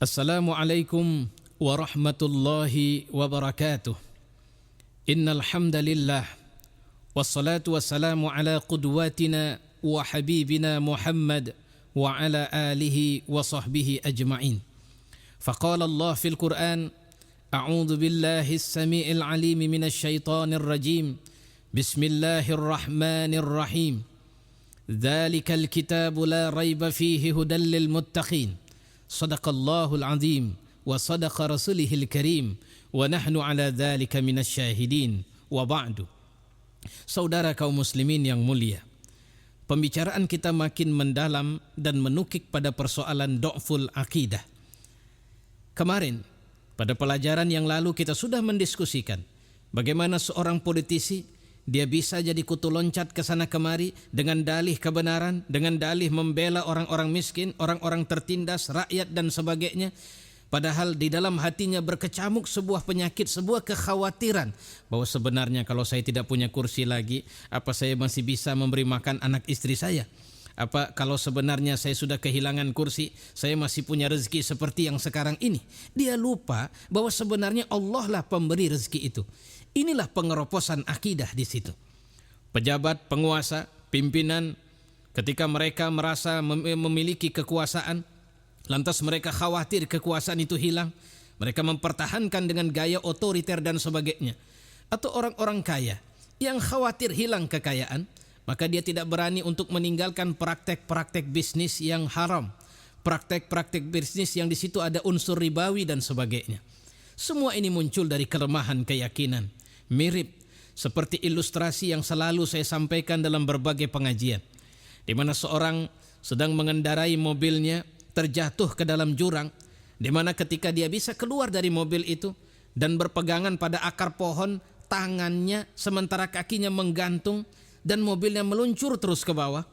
Assalamualaikum warahmatullahi wabarakatuh. Innal hamdalillah wassalatu wassalamu ala qudwatina wa habibina Muhammad wa ala alihi wa sahbihi ajma'in. Faqala Allah fil Qur'an, a'udzu billahi as-sami'il 'alim minasy syaithanir rajim. Bismillahirrahmanirrahim. Dzalikal kitabu la raiba fihi hudal lil muttaqin. Sadaqallahul azim wa sadaqa rasulihil karim wa nahnu ala dzalika minasyahidin wa ba'du. Saudara kaum muslimin yang mulia, pembicaraan kita makin mendalam dan menukik pada persoalan dhaful akidah. Kemarin pada pelajaran yang lalu kita sudah mendiskusikan bagaimana seorang politisi dia bisa jadi kutu loncat ke sana kemari dengan dalih kebenaran, dengan dalih membela orang-orang miskin, orang-orang tertindas, rakyat dan sebagainya. Padahal di dalam hatinya berkecamuk sebuah penyakit, sebuah kekhawatiran bahwa sebenarnya kalau saya tidak punya kursi lagi, apa saya masih bisa memberi makan anak istri saya? Apa kalau sebenarnya saya sudah kehilangan kursi, saya masih punya rezeki seperti yang sekarang ini? Dia lupa bahwa sebenarnya Allah lah pemberi rezeki itu. Inilah pengeroposan akidah di situ. Pejabat, penguasa, pimpinan, ketika mereka merasa memiliki kekuasaan, lantas mereka khawatir kekuasaan itu hilang, mereka mempertahankan dengan gaya otoriter dan sebagainya. Atau orang-orang kaya yang khawatir hilang kekayaan, maka dia tidak berani untuk meninggalkan praktek-praktek bisnis yang haram, praktek-praktek bisnis yang di situ ada unsur ribawi dan sebagainya. Semua ini muncul dari kelemahan keyakinan. Mirip seperti ilustrasi yang selalu saya sampaikan dalam berbagai pengajian, di mana seorang sedang mengendarai mobilnya terjatuh ke dalam jurang, di mana ketika dia bisa keluar dari mobil itu dan berpegangan pada akar pohon, tangannya sementara kakinya menggantung dan mobilnya meluncur terus ke bawah,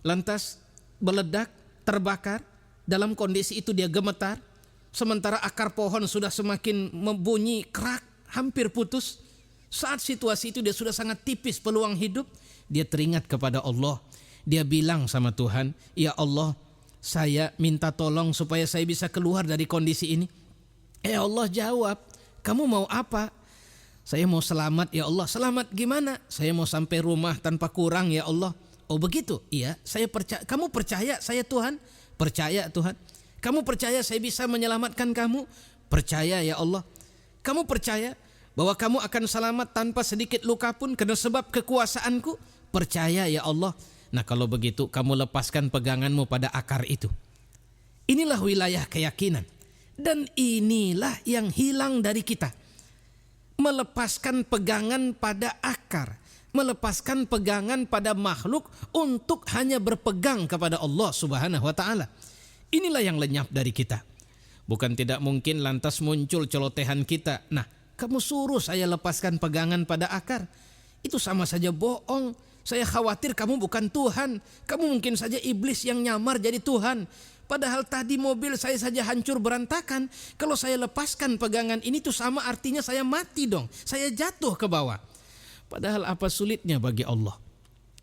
lantas meledak, terbakar. Dalam kondisi itu dia gemetar, sementara akar pohon sudah semakin membunyi kerak, hampir putus. Saat situasi itu dia sudah sangat tipis peluang hidup, dia teringat kepada Allah. Dia bilang sama Tuhan, "Ya Allah, saya minta tolong supaya saya bisa keluar dari kondisi ini." Allah jawab, "Kamu mau apa?" "Saya mau selamat ya Allah." "Selamat gimana?" "Saya mau sampai rumah tanpa kurang ya Allah." "Oh begitu?" "Iya, saya percaya." "Kamu percaya saya Tuhan?" "Percaya Tuhan." "Kamu percaya saya bisa menyelamatkan kamu?" "Percaya ya Allah." "Kamu percaya bahwa kamu akan selamat tanpa sedikit luka pun karena sebab kekuasaanku?" "Percaya ya Allah." "Nah kalau begitu kamu lepaskan peganganmu pada akar itu." Inilah wilayah keyakinan. Dan inilah yang hilang dari kita. Melepaskan pegangan pada akar, melepaskan pegangan pada makhluk untuk hanya berpegang kepada Allah Subhanahu wa taala. Inilah yang lenyap dari kita. Bukan tidak mungkin lantas muncul celotehan kita, "Nah, kamu suruh saya lepaskan pegangan pada akar." Itu sama saja bohong. Saya khawatir kamu bukan Tuhan. Kamu mungkin saja iblis yang nyamar jadi Tuhan. Padahal tadi mobil saya saja hancur berantakan. Kalau saya lepaskan pegangan ini tuh sama artinya saya mati dong. Saya jatuh ke bawah. Padahal apa sulitnya bagi Allah?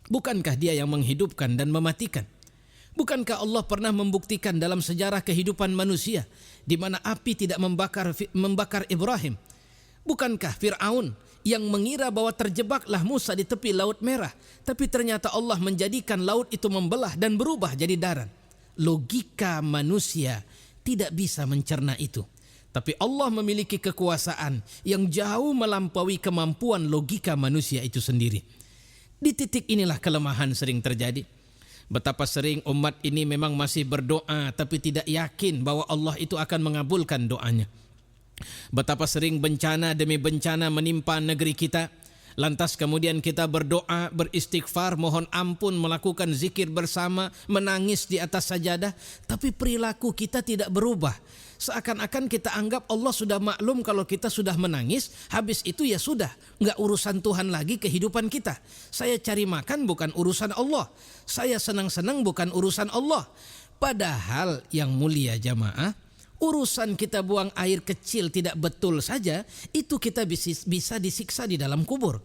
Bukankah Dia yang menghidupkan dan mematikan? Bukankah Allah pernah membuktikan dalam sejarah kehidupan manusia di mana api tidak membakar Ibrahim? Bukankah Fir'aun yang mengira bahwa terjebaklah Musa di tepi Laut Merah, tapi ternyata Allah menjadikan laut itu membelah dan berubah jadi darat? Logika manusia tidak bisa mencerna itu. Tapi Allah memiliki kekuasaan yang jauh melampaui kemampuan logika manusia itu sendiri. Di titik inilah kelemahan sering terjadi. Betapa sering umat ini memang masih berdoa tapi tidak yakin bahwa Allah itu akan mengabulkan doanya. Betapa sering bencana demi bencana menimpa negeri kita, lantas kemudian kita berdoa, beristighfar, mohon ampun, melakukan zikir bersama, menangis di atas sajadah, tapi perilaku kita tidak berubah. Seakan-akan kita anggap Allah sudah maklum kalau kita sudah menangis, habis itu ya sudah, nggak urusan Tuhan lagi kehidupan kita. Saya cari makan bukan urusan Allah, saya senang-senang bukan urusan Allah. Padahal yang mulia jamaah, urusan kita buang air kecil tidak betul saja, itu kita bisa disiksa di dalam kubur.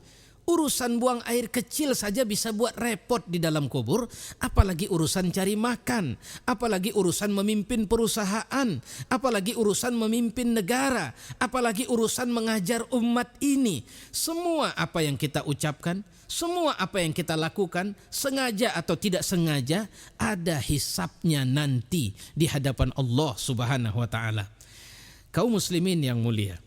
Urusan buang air kecil saja bisa buat repot di dalam kubur, apalagi urusan cari makan, apalagi urusan memimpin perusahaan, apalagi urusan memimpin negara, apalagi urusan mengajar umat ini. Semua apa yang kita ucapkan, semua apa yang kita lakukan, sengaja atau tidak sengaja, ada hisabnya nanti di hadapan Allah Subhanahu wa taala. Kaum muslimin yang mulia,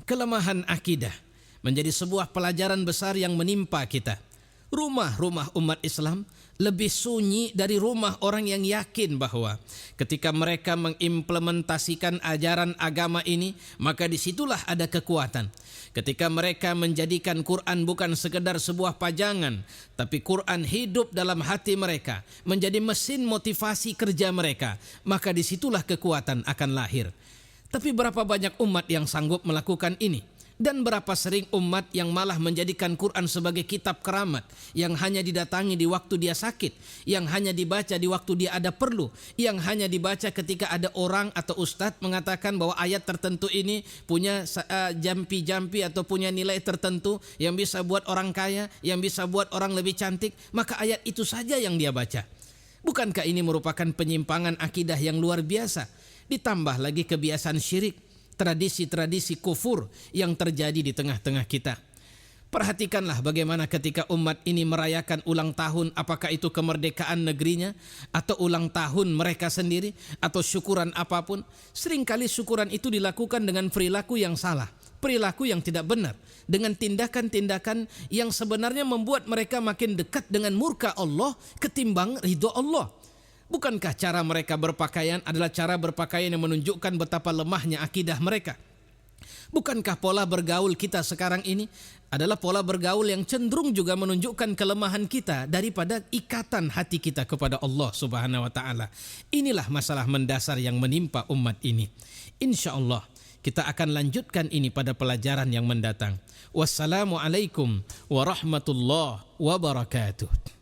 kelemahan akidah menjadi sebuah pelajaran besar yang menimpa kita. Rumah-rumah umat Islam lebih sunyi dari rumah orang yang yakin bahwa ketika mereka mengimplementasikan ajaran agama ini, maka disitulah ada kekuatan. Ketika mereka menjadikan Quran bukan sekedar sebuah pajangan, tapi Quran hidup dalam hati mereka, menjadi mesin motivasi kerja mereka, maka disitulah kekuatan akan lahir. Tapi berapa banyak umat yang sanggup melakukan ini? Dan berapa sering umat yang malah menjadikan Quran sebagai kitab keramat, yang hanya didatangi di waktu dia sakit, yang hanya dibaca di waktu dia ada perlu, yang hanya dibaca ketika ada orang atau ustadz mengatakan bahwa ayat tertentu ini punya jampi-jampi atau punya nilai tertentu yang bisa buat orang kaya, yang bisa buat orang lebih cantik, maka ayat itu saja yang dia baca. Bukankah ini merupakan penyimpangan akidah yang luar biasa? Ditambah lagi kebiasaan syirik, tradisi-tradisi kufur yang terjadi di tengah-tengah kita. Perhatikanlah bagaimana ketika umat ini merayakan ulang tahun, apakah itu kemerdekaan negerinya atau ulang tahun mereka sendiri atau syukuran apapun, seringkali syukuran itu dilakukan dengan perilaku yang salah, perilaku yang tidak benar, dengan tindakan-tindakan yang sebenarnya membuat mereka makin dekat dengan murka Allah ketimbang ridho Allah. Bukankah cara mereka berpakaian adalah cara berpakaian yang menunjukkan betapa lemahnya akidah mereka? Bukankah pola bergaul kita sekarang ini adalah pola bergaul yang cenderung juga menunjukkan kelemahan kita daripada ikatan hati kita kepada Allah Subhanahu wa taala? Inilah masalah mendasar yang menimpa umat ini. Insya Allah kita akan lanjutkan ini pada pelajaran yang mendatang. Wassalamualaikum warahmatullahi wabarakatuh.